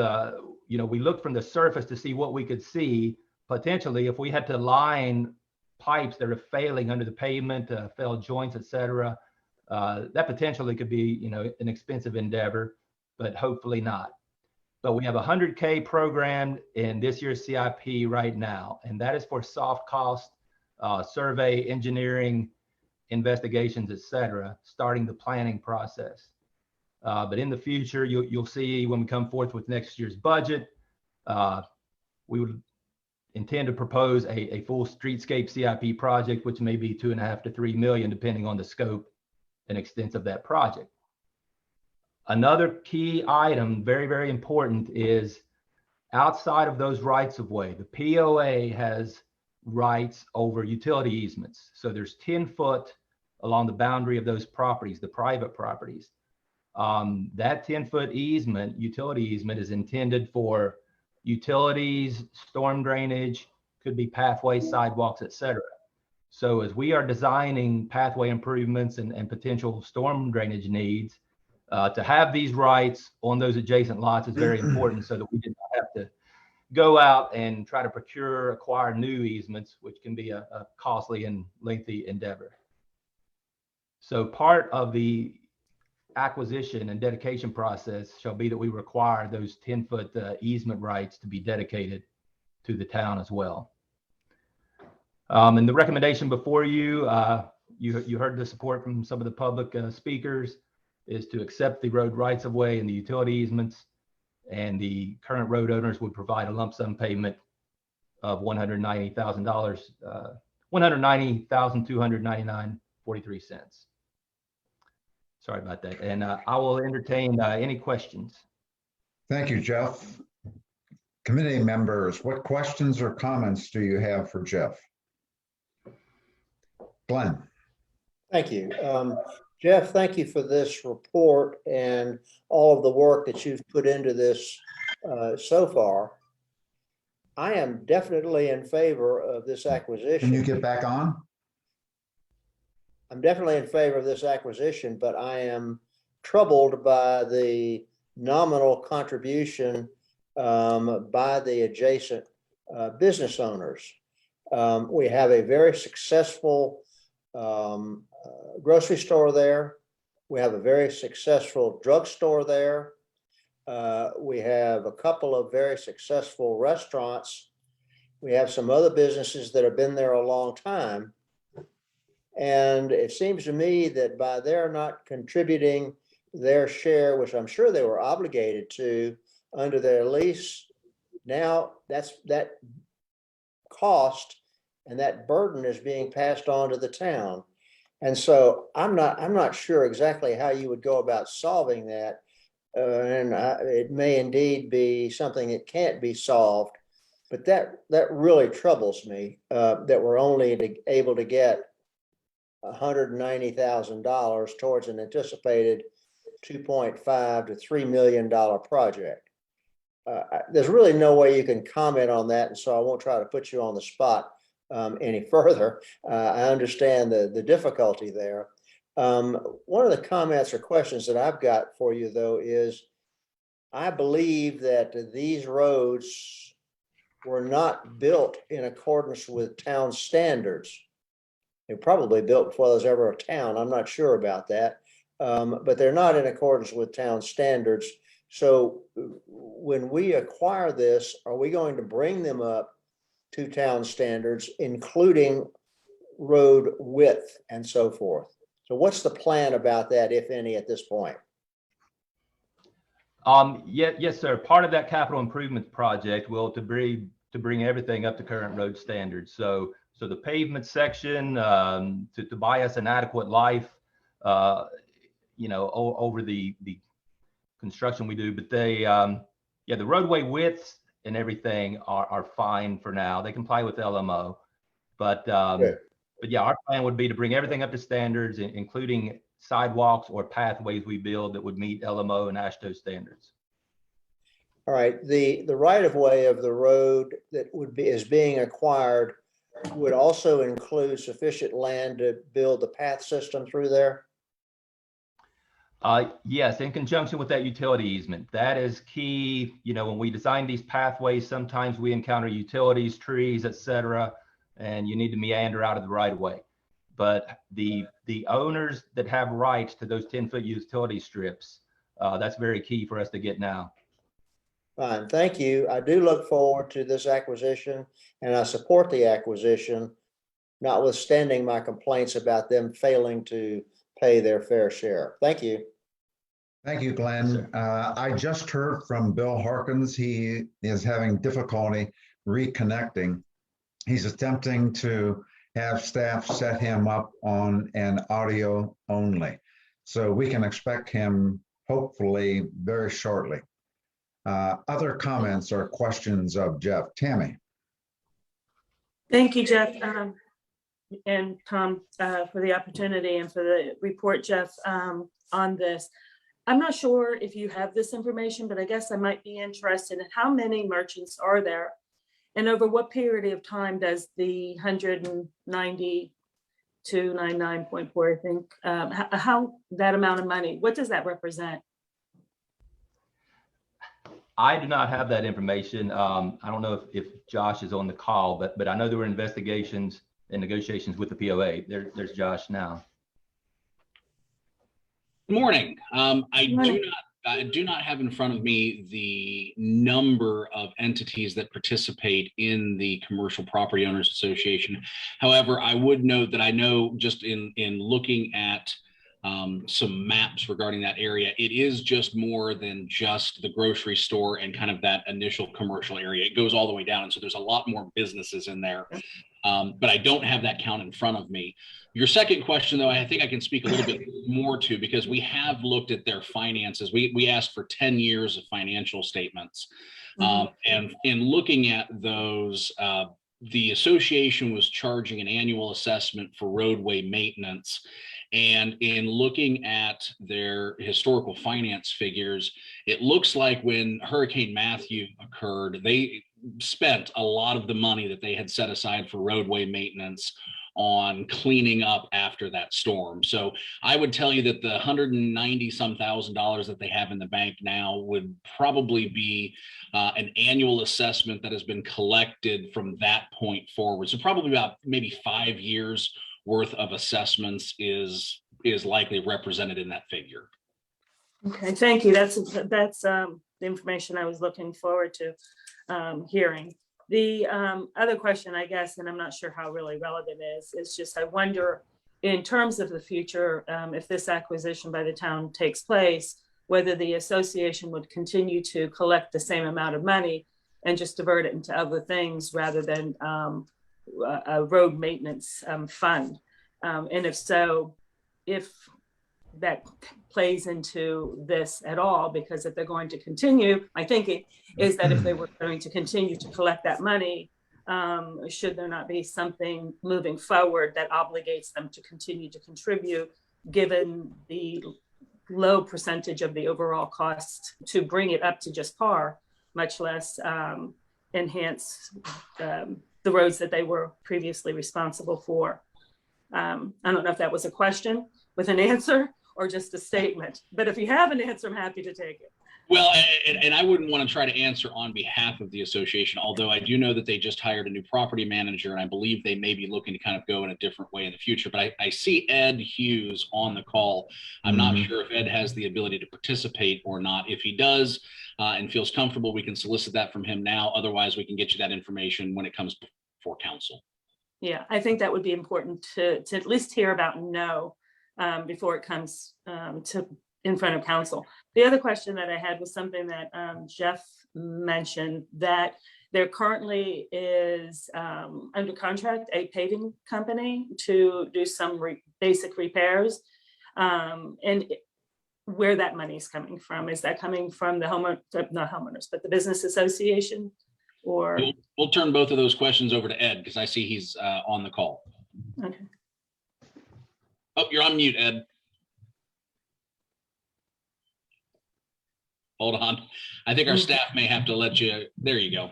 you know, we looked from the surface to see what we could see. Potentially, if we had to line pipes that are failing under the pavement, failed joints, et cetera, that potentially could be, you know, an expensive endeavor, but hopefully not. But we have $100K programmed in this year's CIP right now, and that is for soft cost, survey, engineering, investigations, et cetera, starting the planning process. But in the future, you'll see when we come forth with next year's budget, we would intend to propose a full streetscape CIP project, which may be $2.5 to $3 million, depending on the scope and extent of that project. Another key item, very, very important, is outside of those rights of way, the POA has rights over utility easements. So there's 10 foot along the boundary of those properties, the private properties. That 10-foot easement, utility easement, is intended for utilities, storm drainage, could be pathways, sidewalks, etc. So as we are designing pathway improvements and potential storm drainage needs, to have these rights on those adjacent lots is very important so that we did not have to go out and try to acquire new easements, which can be a costly and lengthy endeavor. So part of the acquisition and dedication process shall be that we require those 10-foot easement rights to be dedicated to the town as well. And the recommendation before you, you heard the support from some of the public speakers, is to accept the road rights of way and the utility easements, and the current road owners would provide a lump sum payment of $190,000, $190,299.43. Sorry about that. And I will entertain any questions. Thank you, Jeff. Committee members, what questions or comments do you have for Jeff? Glenn. Thank you. Jeff, thank you for this report and all of the work that you've put into this so far. I am definitely in favor of this acquisition. Can you get back on? I'm definitely in favor of this acquisition, but I am troubled by the nominal contribution by the adjacent business owners. We have a very successful grocery store there. We have a very successful drugstore there. We have a couple of very successful restaurants. We have some other businesses that have been there a long time. And it seems to me that by their not contributing their share, which I'm sure they were obligated to under their lease, now that cost and that burden is being passed on to the town. And so I'm not sure exactly how you would go about solving that. It may indeed be something that can't be solved, but that really troubles me, that we're only able to get $190,000 towards an anticipated $2.5 to $3 million project. There's really no way you can comment on that, and so I won't try to put you on the spot any further. I understand the difficulty there. One of the comments or questions that I've got for you, though, is I believe that these roads were not built in accordance with town standards. They were probably built before there was ever a town. I'm not sure about that, but they're not in accordance with town standards. So when we acquire this, are we going to bring them up to town standards, including road width and so forth? So what's the plan about that, if any, at this point? Yes, sir. Part of that capital improvement project will to bring everything up to current road standards. So the pavement section, to buy us an adequate life, over the construction we do, but the roadway widths and everything are fine for now. They comply with LMO, but yeah, our plan would be to bring everything up to standards, including sidewalks or pathways we build that would meet LMO and AASHTO standards. All right, the right of way of the road that is being acquired would also include sufficient land to build the path system through there? Yes, in conjunction with that utility easement. That is key. When we design these pathways, sometimes we encounter utilities, trees, etc., and you need to meander out of the right of way. But the owners that have rights to those 10-foot utility strips, that's very key for us to get now. Fine, thank you. I do look forward to this acquisition, and I support the acquisition, notwithstanding my complaints about them failing to pay their fair share. Thank you. Thank you, Glenn. I just heard from Bill Harkins. He is having difficulty reconnecting. He's attempting to have staff set him up on an audio only. So we can expect him hopefully very shortly. Other comments or questions of Jeff? Tammy? Thank you, Jeff, and Tom, for the opportunity and for the report, Jeff, on this. I'm not sure if you have this information, but I guess I might be interested in how many merchants are there? And over what period of time does the 192.99.4, I think, how that amount of money, what does that represent? I do not have that information. I don't know if Josh is on the call, but I know there were investigations and negotiations with the POA. There's Josh now. Good morning. I do not have in front of me the number of entities that participate in the Commercial Property Owners Association. However, I would note that I know just in looking at some maps regarding that area, it is just more than just the grocery store and kind of that initial commercial area. It goes all the way down. And so there's a lot more businesses in there. But I don't have that count in front of me. Your second question, though, I think I can speak a little bit more to, because we have looked at their finances. We asked for 10 years of financial statements. And in looking at those, the association was charging an annual assessment for roadway maintenance. And in looking at their historical finance figures, it looks like when Hurricane Matthew occurred, they spent a lot of the money that they had set aside for roadway maintenance on cleaning up after that storm. So I would tell you that the $190-some thousand that they have in the bank now would probably be an annual assessment that has been collected from that point forward. So probably about maybe 5 years worth of assessments is likely represented in that figure. Okay, thank you. That's the information I was looking forward to hearing. The other question, I guess, and I'm not sure how really relevant is just I wonder, in terms of the future, if this acquisition by the town takes place, whether the association would continue to collect the same amount of money and just divert it into other things rather than a road maintenance fund. And if so, if that plays into this at all, because if they're going to continue, my thinking is that if they were going to continue to collect that money, should there not be something moving forward that obligates them to continue to contribute, given the low percentage of the overall cost to bring it up to just par, much less enhance the roads that they were previously responsible for. I don't know if that was a question with an answer or just a statement, but if you have an answer, I'm happy to take it. Well, and I wouldn't want to try to answer on behalf of the association, although I do know that they just hired a new property manager, and I believe they may be looking to kind of go in a different way in the future. But I see Ed Hughes on the call. I'm not sure if Ed has the ability to participate or not. If he does and feels comfortable, we can solicit that from him now. Otherwise, we can get you that information when it comes before council. Yeah, I think that would be important to at least hear about and know before it comes to in front of council. The other question that I had was something that Jeff mentioned, that there currently is under contract a paving company to do some basic repairs, and where that money is coming from. Is that coming from the not homeowners, but the business association? Or we'll turn both of those questions over to Ed, because I see he's on the call. Okay. Oh, you're on mute, Ed. Hold on. I think our staff may have to let you. There you go.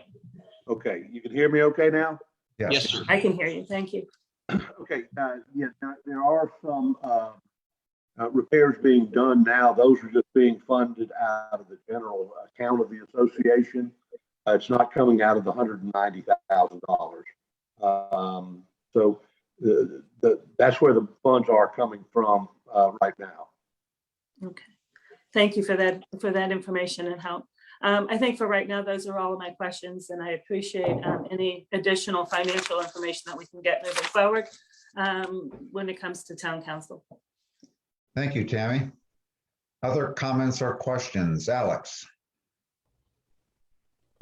Okay, you can hear me okay now? Yes, sir. I can hear you. Thank you. Okay, yeah, there are some repairs being done now. Those are just being funded out of the general account of the association. It's not coming out of the $190,000. So that's where the funds are coming from right now. Okay. Thank you for that information and help. I think for right now, those are all of my questions, and I appreciate any additional financial information that we can get moving forward when it comes to town council. Thank you, Tammy. Other comments or questions? Alex?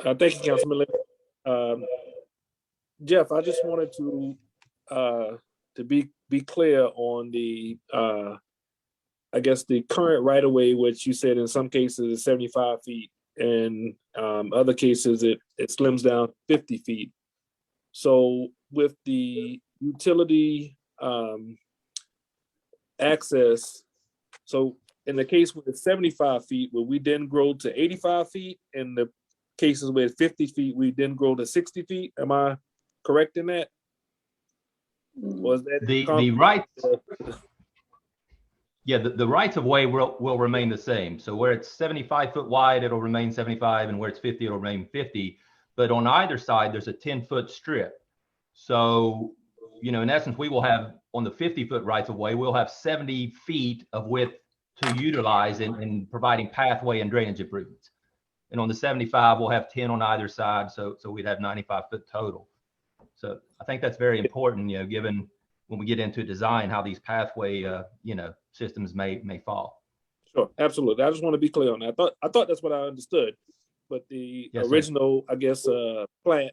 Thank you, Councilman. Jeff, I just wanted to be clear on the I guess the current right of way, which you said in some cases is 75 feet, and other cases it slims down 50 feet. So with the utility access, so in the case with 75 feet, will we then grow to 85 feet? In the cases with 50 feet, we then grow to 60 feet? Am I correct in that? Was that the rights? Yeah, the rights of way will remain the same. So where it's 75 foot wide, it'll remain 75, and where it's 50, it'll remain 50. But on either side, there's a 10-foot strip. So, you know, in essence, we will have on the 50-foot rights of way, we'll have 70 feet of width to utilize in providing pathway and drainage improvements. And on the 75, we'll have 10 on either side. So we'd have 95 foot total. So I think that's very important, you know, given when we get into design, how these pathway, you know, systems may fall. Sure, absolutely. I just want to be clear on that. I thought that's what I understood, but the original, I guess, plan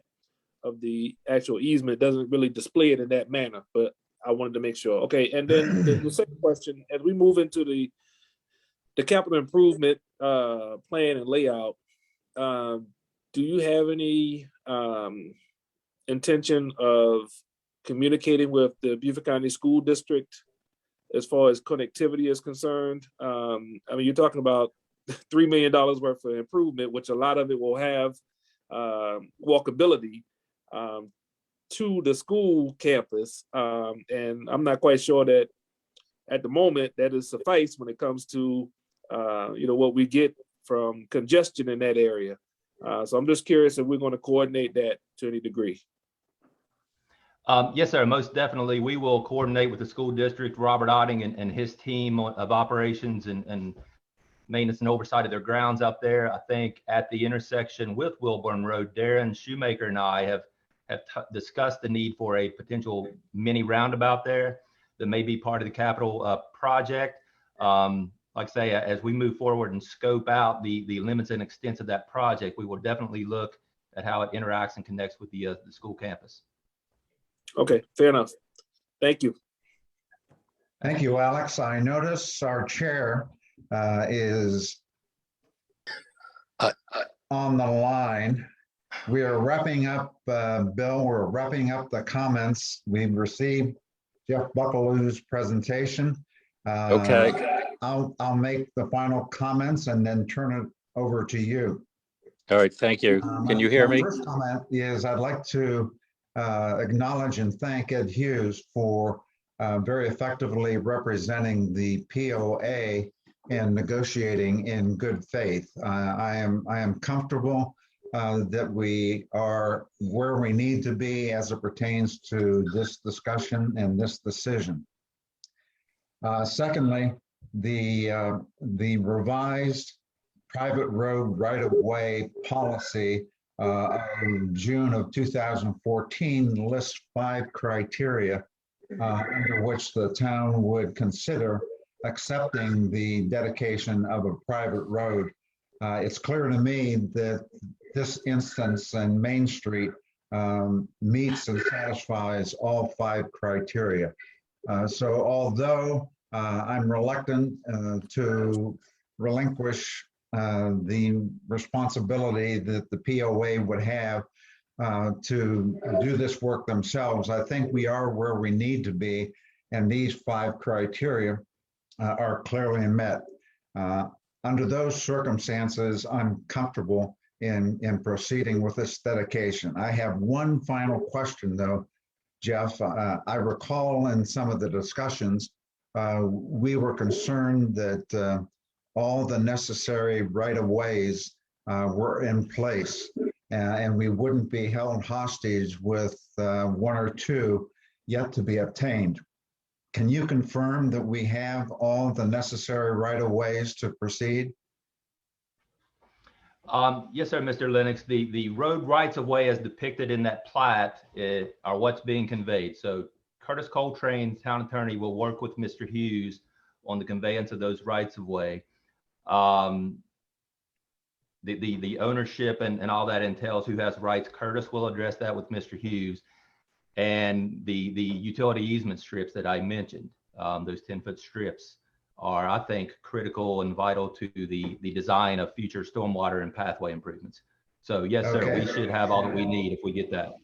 of the actual easement doesn't really display it in that manner. But I wanted to make sure. Okay, and then the second question, as we move into the capital improvement plan and layout, do you have any intention of communicating with the Beaufort County School District as far as connectivity is concerned? I mean, you're talking about $3 million worth of improvement, which a lot of it will have walkability to the school campus. And I'm not quite sure that at the moment that is suffice when it comes to, you know, what we get from congestion in that area. So I'm just curious if we're going to coordinate that to any degree. Yes, sir. Most definitely. We will coordinate with the school district, Robert Otting and his team of operations and maintenance and oversight of their grounds out there. I think at the intersection with Wilburn Road, Darren Shoemaker and I have discussed the need for a potential mini roundabout there that may be part of the capital project. Like I say, as we move forward and scope out the limits and extents of that project, we will definitely look at how it interacts and connects with the school campus. Okay, fair enough. Thank you. Thank you, Alex. I notice our chair is on the line. We are wrapping up, Bill, we're wrapping up the comments. We've received Jeff Buckaloo's presentation. Okay. I'll make the final comments and then turn it over to you. All right, thank you. Can you hear My me? first comment is I'd like to acknowledge and thank Ed Hughes for very effectively representing the POA and negotiating in good faith. I am comfortable that we are where we need to be as it pertains to this discussion and this decision. Secondly, the revised private road right-of-way policy of June of 2014 lists 5 criteria under which the town would consider accepting the dedication of a private road. It's clear to me that this instance in Main Street meets and satisfies all 5 criteria. So although I'm reluctant to relinquish the responsibility that the POA would have to do this work themselves, I think we are where we need to be, and these 5 criteria are clearly met. Under those circumstances, I'm comfortable in proceeding with this dedication. I have one final question though, Jeff. I recall in some of the discussions, we were concerned that all the necessary right-of-ways were in place, and we wouldn't be held hostage with 1 or 2 yet to be obtained. Can you confirm that we have all the necessary right-of-ways to proceed? Yes, sir, Mr. Lennox. The road rights of way as depicted in that plat are what's being conveyed. So Curtis Coltrane, town attorney, will work with Mr. Hughes on the conveyance of those rights of way. The ownership and all that entails who has rights. Curtis will address that with Mr. Hughes. And the utility easement strips that I mentioned, those 10-foot strips, are, I think, critical and vital to the design of future stormwater and pathway improvements. So yes, sir, we Okay. should have all that we need if we get that.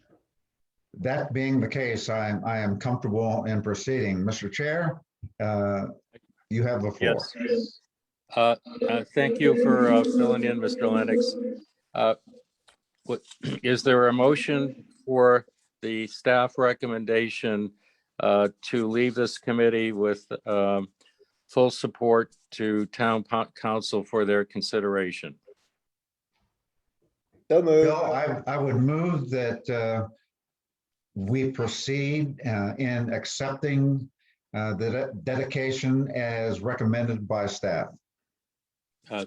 That being the case, I am comfortable in proceeding. Mr. Chair, you have the floor. Yes. Thank you for filling in, Mr. Lennox. Is there a motion for the staff recommendation to leave this committee with full support to town council for their consideration? So moved. Bill, I would move that we proceed in accepting the dedication as recommended by staff.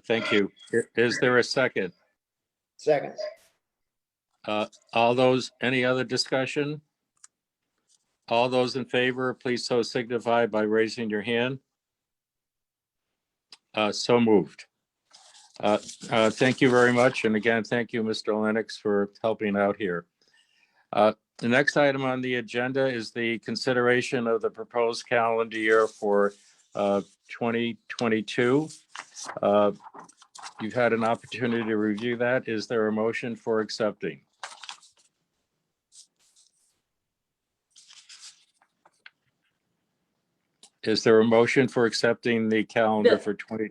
Thank you. Is there a second? Second. All those, any other discussion? All those in favor, please so signify by raising your hand. So moved. Thank you very much. And again, thank you, Mr. Lennox, for helping out here. The next item on the agenda is the consideration of the proposed calendar year for 2022. You've had an opportunity to review that. Is there a motion for accepting? Is there a motion for accepting the calendar Bill. for 20?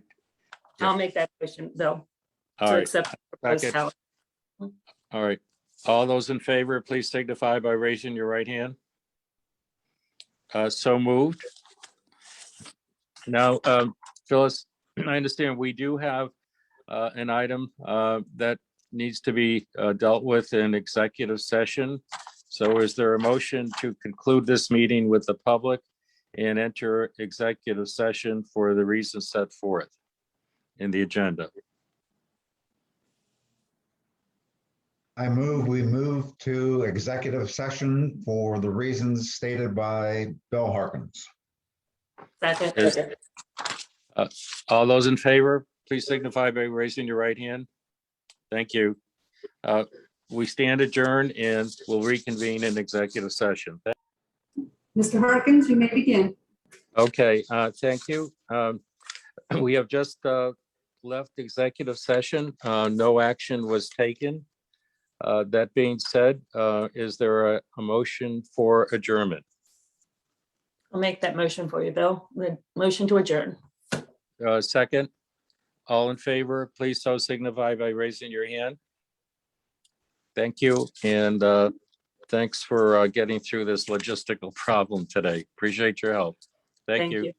I'll make that motion, Bill, All to right. accept the proposed Second. calendar. All right. All those in favor, please signify by raising your right hand. So moved. Now, Phyllis, I understand we do have an item that needs to be dealt with in executive session. So is there a motion to conclude this meeting with the public and enter executive session for the reasons set forth in the agenda? We move to executive session for the reasons stated by Bill Harkins. Second. Is- All those in favor, please signify by raising your right hand. Thank you. We stand adjourned and we'll reconvene in executive session. Mr. Harkins, you may begin. Okay, thank you. We have just left executive session. No action was taken. That being said, is there a motion for adjournment? I'll make that motion for you, Bill. The motion to adjourn. Second, all in favor, please so signify by raising your hand. Thank you, and thanks for getting through this logistical problem today. Appreciate your help. Thank you.